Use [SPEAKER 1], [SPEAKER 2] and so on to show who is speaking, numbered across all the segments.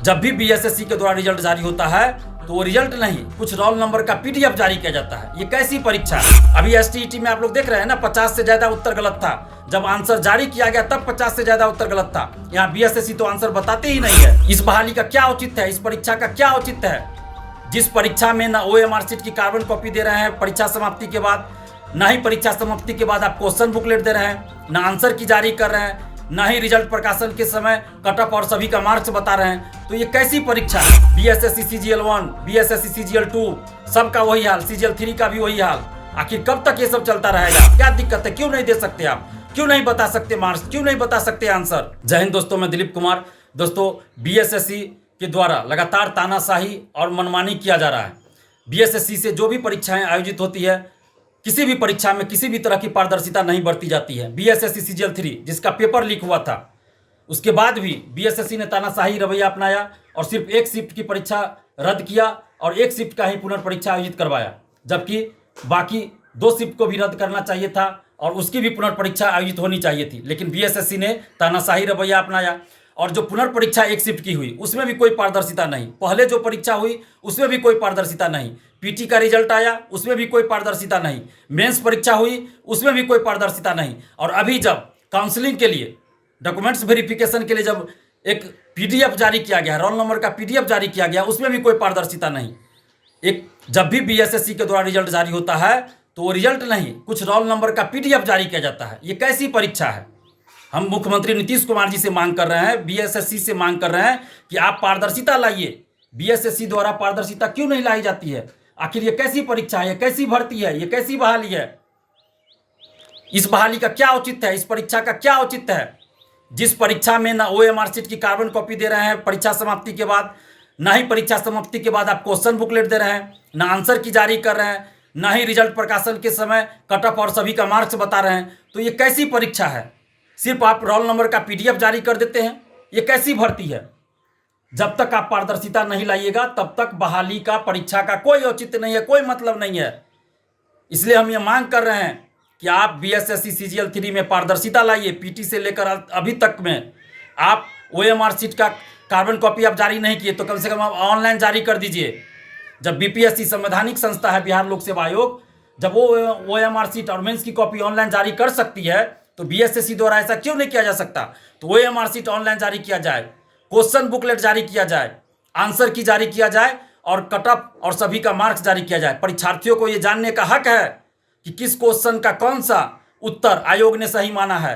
[SPEAKER 1] जब भी बीएसएससी के द्वारा रिजल्ट जारी होता है तो वो रिजल्ट नहीं, कुछ रोल नंबर का पीडीएफ जारी किया जाता है। ये कैसी परीक्षा है? अभी एसटीईटी में आप लोग देख रहे हैं ना, 50 से ज्यादा उत्तर गलत था। जब आंसर जारी किया गया तब 50 से ज्यादा उत्तर गलत था। यहाँ बीएसएससी तो आंसर बताते ही नहीं है। इस बहाली का क्या औचित्य है? इस परीक्षा का क्या औचित्य है? जिस परीक्षा में ना ओएमआर शीट की कार्बन कॉपी दे रहे हैं परीक्षा समाप्ति के बाद, ना ही परीक्षा समाप्ति के बाद आप क्वेश्चन बुकलेट दे रहे हैं, ना आंसर की जारी कर रहे हैं, ना ही रिजल्ट प्रकाशन के समय कट ऑफ और सभी का मार्क्स बता रहे हैं, तो ये कैसी परीक्षा है? बीएसएससी सीजीएल 1, बीएसएससी सीजीएल 2 सबका वही हाल, सीजीएल 3 का भी वही हाल। आखिर कब तक ये सब चलता रहेगा? क्या दिक्कत है? क्यों नहीं दे सकते आप? क्यों नहीं बता सकते मार्क्स? क्यों नहीं बता सकते आंसर? जय हिंद दोस्तों, मैं दिलीप कुमार। दोस्तों, बीएसएससी के द्वारा लगातार तानाशाही और मनमानी किया जा रहा है। बीएसएससी से जो भी परीक्षाएं आयोजित होती है, किसी भी परीक्षा में किसी भी तरह की पारदर्शिता नहीं बरती जाती है। बीएसएससी सीजीएल 3 जिसका पेपर लीक हुआ था, उसके बाद भी बीएसएससी ने तानाशाही रवैया अपनाया और सिर्फ एक शिफ्ट की परीक्षा रद्द किया और एक शिफ्ट का ही पुनर्परीक्षा आयोजित करवाया, जबकि बाकी 2 शिफ्ट को भी रद्द करना चाहिए था और उसकी भी पुनर्परीक्षा आयोजित होनी चाहिए थी। लेकिन बीएसएससी ने तानाशाही रवैया अपनाया और जो पुनर्परीक्षा एक शिफ्ट की हुई उसमें भी कोई पारदर्शिता नहीं। पहले जो परीक्षा हुई उसमें भी कोई पारदर्शिता नहीं। पीटी का रिजल्ट आया उसमें भी कोई पारदर्शिता नहीं। मेंस परीक्षा हुई उसमें भी कोई पारदर्शिता नहीं। और अभी जब काउंसलिंग के लिए, डॉक्यूमेंट्स वेरिफिकेशन के लिए जब एक पीडीएफ जारी किया गया, रोल नंबर का पीडीएफ जारी किया गया, उसमें भी कोई पारदर्शिता नहीं। जब भी बीएसएससी के द्वारा रिजल्ट जारी होता है तो वो रिजल्ट नहीं, कुछ रोल नंबर का पीडीएफ जारी किया जाता है। ये कैसी परीक्षा है? हम मुख्यमंत्री नीतीश कुमार जी से मांग कर रहे हैं, बीएसएससी से मांग कर रहे हैं कि आप पारदर्शिता लाइए। बीएसएससी द्वारा पारदर्शिता क्यों नहीं लाई जाती है? आखिर ये कैसी परीक्षा है? ये कैसी भर्ती है? ये कैसी बहाली है? इस बहाली का क्या औचित्य है? इस परीक्षा का क्या औचित्य है? जिस परीक्षा में ना ओएमआर शीट की कार्बन कॉपी दे रहे हैं परीक्षा समाप्ति के बाद, ना ही परीक्षा समाप्ति के बाद आप क्वेश्चन बुकलेट दे रहे हैं, ना आंसर की जारी कर रहे हैं, ना ही रिजल्ट प्रकाशन के समय कट ऑफ और सभी का मार्क्स बता रहे हैं, तो ये कैसी परीक्षा है? सिर्फ आप रोल नंबर का पीडीएफ जारी कर देते हैं। ये कैसी भर्ती है? जब तक आप पारदर्शिता नहीं लाइएगा तब तक बहाली का, परीक्षा का कोई औचित्य नहीं है, कोई मतलब नहीं है। इसलिए हम ये मांग कर रहे हैं कि आप बीएसएससी सीजीएल 3 में पारदर्शिता लाइए। पीटी से लेकर अभी तक में आप ओएमआर शीट का कार्बन कॉपी आप जारी नहीं किए तो कम से कम आप ऑनलाइन जारी कर दीजिए। जब बीपीएससी संवैधानिक संस्था है, बिहार लोक सेवा आयोग, जब वो ओएमआर शीट और मेंस की कॉपी ऑनलाइन जारी कर सकती है तो बीएसएससी द्वारा ऐसा क्यों नहीं किया जा सकता? तो ओएमआर शीट ऑनलाइन जारी किया जाए, क्वेश्चन बुकलेट जारी किया जाए, आंसर की जारी किया जाए और कट ऑफ और सभी का मार्क्स जारी किया जाए। परीक्षार्थियों को ये जानने का हक है कि किस क्वेश्चन का कौन सा उत्तर आयोग ने सही माना है।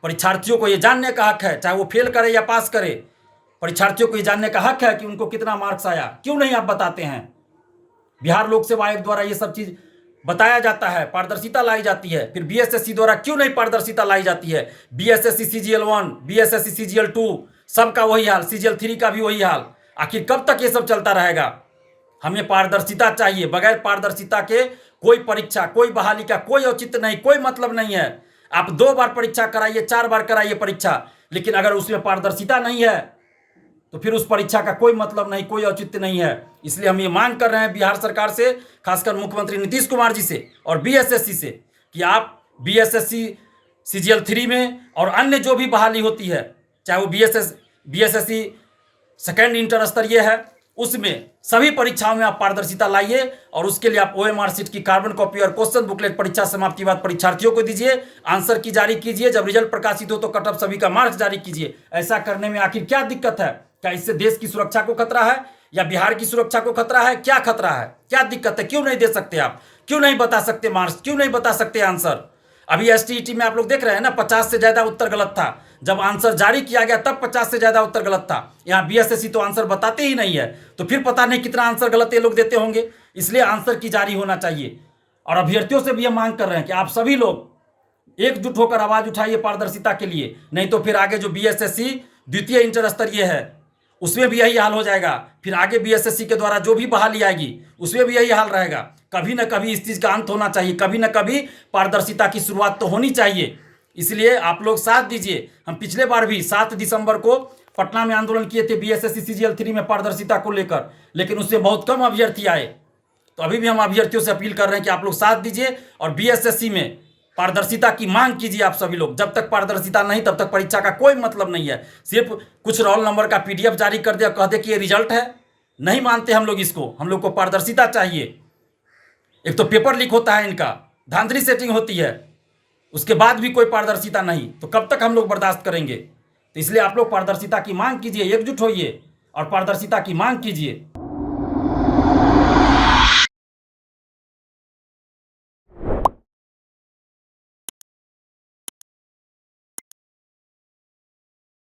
[SPEAKER 1] परीक्षार्थियों को ये जानने का हक है, चाहे वो फेल करे या पास करे। परीक्षार्थियों को ये जानने का हक है कि उनको कितना मार्क्स आया। क्यों नहीं आप बताते हैं? बिहार लोक सेवा आयोग द्वारा ये सब चीज़ बताया जाता है, पारदर्शिता लाई जाती है, फिर बीएसएससी द्वारा क्यों नहीं पारदर्शिता लाई जाती है? बीएसएससी सीजीएल 1, बीएसएससी सीजीएल 2 सबका वही हाल, सीजीएल 3 का भी वही हाल। आखिर कब तक ये सब चलता रहेगा? हमें पारदर्शिता चाहिए। बगैर पारदर्शिता के कोई परीक्षा, कोई बहाली का कोई औचित्य नहीं, कोई मतलब नहीं है। आप 2 बार परीक्षा कराइए, 4 बार कराइए परीक्षा, लेकिन अगर उसमें पारदर्शिता नहीं है तो फिर उस परीक्षा का कोई मतलब नहीं, कोई औचित्य नहीं है। इसलिए हम ये मांग कर रहे हैं बिहार सरकार से, खासकर मुख्यमंत्री नीतीश कुमार जी से और बीएसएससी से, कि आप बीएसएससी सीजीएल 3 में और अन्य जो भी बहाली होती है, चाहे वो बीएसएससी सेकेंड इंटर स्तरीय है, उसमें सभी परीक्षाओं में आप पारदर्शिता लाइए और उसके लिए आप ओएमआर शीट की कार्बन कॉपी और क्वेश्चन बुकलेट परीक्षा समाप्ति के बाद परीक्षार्थियों को दीजिए, आंसर की जारी कीजिए, जब रिजल्ट प्रकाशित हो तो कट ऑफ सभी का मार्क्स जारी कीजिए। ऐसा करने में आखिर क्या दिक्कत है? क्या इससे देश की सुरक्षा को खतरा है या बिहार की सुरक्षा को खतरा है? क्या खतरा है? क्या दिक्कत है? क्यों नहीं दे सकते आप? क्यों नहीं बता सकते मार्क्स? क्यों नहीं बता सकते आंसर? अभी एसटीईटी में आप लोग देख रहे हैं ना, 50 से ज्यादा उत्तर गलत था। जब आंसर जारी किया गया तब 50 से ज्यादा उत्तर गलत था। यहाँ बीएसएससी तो आंसर बताते ही नहीं है, तो फिर पता नहीं कितना आंसर गलत ये लोग देते होंगे। इसलिए आंसर की जारी होना चाहिए। और अभ्यर्थियों से भी हम मांग कर रहे हैं कि आप सभी लोग एकजुट होकर आवाज उठाइए पारदर्शिता के लिए, नहीं तो फिर आगे जो बीएसएससी द्वितीय इंटर स्तरीय है उसमें भी यही हाल हो जाएगा। फिर आगे बीएसएससी के द्वारा जो भी बहाली आएगी उसमें भी यही हाल रहेगा। कभी ना कभी इस चीज़ का अंत होना चाहिए, कभी ना कभी पारदर्शिता की शुरुआत तो होनी चाहिए। इसलिए आप लोग साथ दीजिए। हम पिछले बार भी 7 दिसंबर को पटना में आंदोलन किए थे बीएसएससी सीजीएल 3 में पारदर्शिता को लेकर, लेकिन उससे बहुत कम अभ्यर्थी आए। तो अभी भी हम अभ्यर्थियों से अपील कर रहे हैं कि आप लोग साथ दीजिए और बीएसएससी में पारदर्शिता की मांग कीजिए आप सभी लोग। जब तक पारदर्शिता नहीं तब तक परीक्षा का कोई मतलब नहीं है। सिर्फ कुछ रोल नंबर का पीडीएफ जारी कर दिया, कह दे कि ये रिजल्ट है, नहीं मानते हम लोग इसको। हम लोग को पारदर्शिता चाहिए। एक तो पेपर लीक होता है, इनका धांधली सेटिंग होती है, उसके बाद भी कोई पारदर्शिता नहीं, तो कब तक हम लोग बर्दाश्त करेंगे। तो इसलिए आप लोग पारदर्शिता की मांग कीजिए, एकजुट होइए और पारदर्शिता की मांग कीजिए।